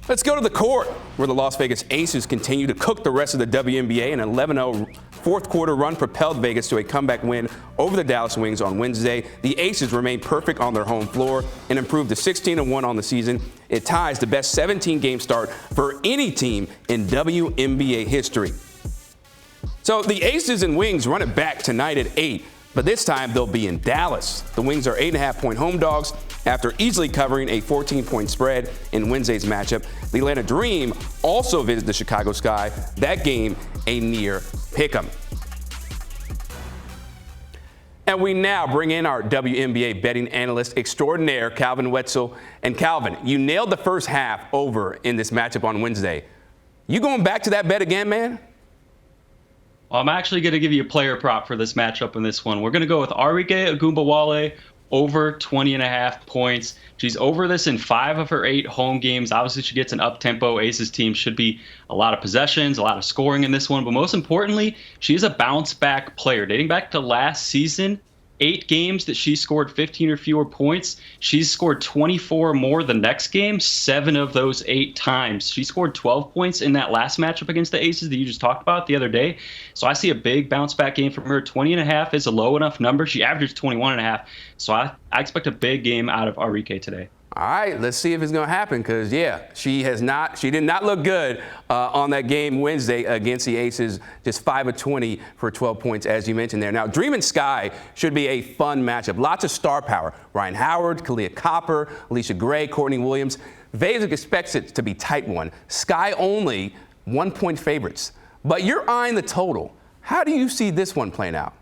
Let's go to the court, where the Las Vegas Aces continue to cook the rest of the WNBA. An 11-0 fourth quarter run propelled Vegas to a comeback win over the Dallas Wings on Wednesday. The Aces remained perfect on their home floor and improved to 16-1 on the season. It ties the best 17-game start for any team in WNBA history. So the Aces and Wings run it back tonight at 8, but this time they'll be in Dallas. The Wings are 8.5-point home dogs after easily covering a 14-point spread in Wednesday's matchup. The Atlanta Dream also visit the Chicago Sky. That game a near pick'em. And we now bring in our WNBA betting analyst extraordinaire, Calvin Wetzel. And Calvin, you nailed the first half over in this matchup on Wednesday. You going back to that bet again, man? Well, I'm actually going to give you a player prop for this matchup in this one. We're going to go with Arike Ogunbowale over 20.5 points. She's over this in 5 of her 8 home games. Obviously, she gets an up-tempo Aces team. Should be a lot of possessions, a lot of scoring in this one. But most importantly, she is a bounce-back player. Dating back to last season, 8 games that she scored 15 or fewer points, she's scored 24 more the next game, 7 of those 8 times. She scored 12 points in that last matchup against the Aces that you just talked about the other day. So I see a big bounce-back game from her. 20.5 is a low enough number. She averaged 21.5. So I expect a big game out of Arike today. All right, let's see if it's going to happen because, yeah, she did not look good on that game Wednesday against the Aces, just 5 of 20 for 12 points, as you mentioned there. Now, Dream and Sky should be a fun matchup. Lots of star power. Ryan Howard, Kalia Copper, Alicia Gray, Courtney Williams. Vegas expects it to be tight one. Sky only 1-point favorites. But you're eyeing the total. How do you see this one playing out?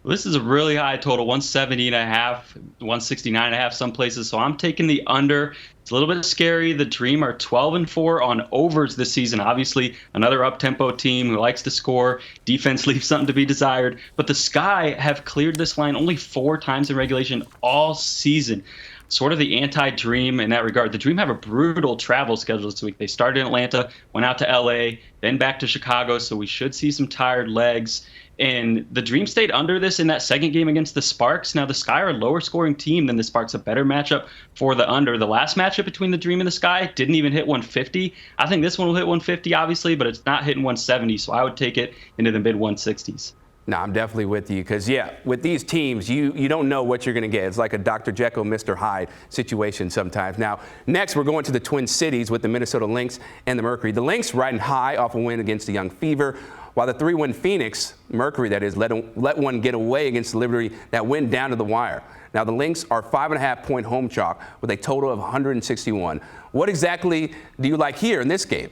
This is a really high total, 170.5, 169.5 some places. So I'm taking the under. It's a little bit scary. The Dream are 12-4 on overs this season. Obviously, another up-tempo team who likes to score. Defense leaves something to be desired. But the Sky have cleared this line only 4 times in regulation all season. Sort of the anti-Dream in that regard. The Dream have a brutal travel schedule this week. They started in Atlanta, went out to L.A., then back to Chicago. So we should see some tired legs. And the Dream stayed under this in that second game against the Sparks. Now, the Sky are a lower scoring team than the Sparks, a better matchup for the under. The last matchup between the Dream and the Sky didn't even hit 150. I think this one will hit 150, obviously, but it's not hitting 170. So I would take it into the mid-160s. No, I'm definitely with you because, yeah, with these teams, you don't know what you're going to get. It's like a Dr. Jekyll, Mr. Hyde situation sometimes. Now, next, we're going to the Twin Cities with the Minnesota Lynx and the Mercury. The Lynx riding high off a win against the Young Fever, while the 3-win Phoenix, Mercury that is, let one get away against the Liberty that went down to the wire. Now, the Lynx are 5.5-point home chalk with a total of 161. What exactly do you like here in this game?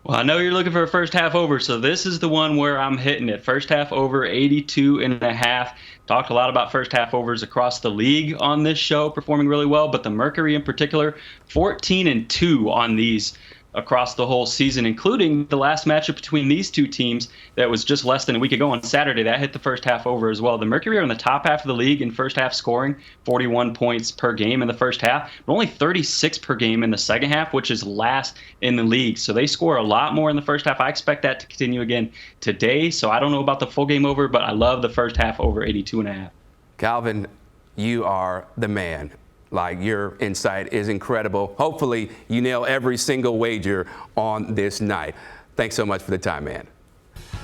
Well, I know you're looking for a first half over, so this is the one where I'm hitting it. First half over, 82.5. Talked a lot about first half overs across the league on this show, performing really well, but the Mercury in particular, 14-2 on these across the whole season, including the last matchup between these two teams that was just less than a week ago on Saturday. That hit the first half over as well. The Mercury are in the top half of the league in first half scoring, 41 points per game in the first half, but only 36 per game in the second half, which is last in the league. So they score a lot more in the first half. I expect that to continue again today. So I don't know about the full game over, but I love the first half over 82.5. Calvin, you are the man. Like, your insight is incredible. Hopefully, you nail every single wager on this night. Thanks so much for the time, man.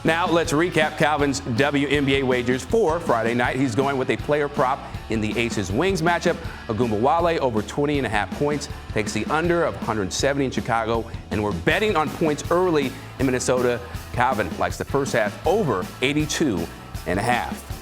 Now, let's recap Calvin's WNBA wagers for Friday night. He's going with a player prop in the Aces Wings matchup. Ogunbowale over 20.5 points, takes the under of 170 in Chicago, and we're betting on points early in Minnesota. Calvin likes the first half over 82.5.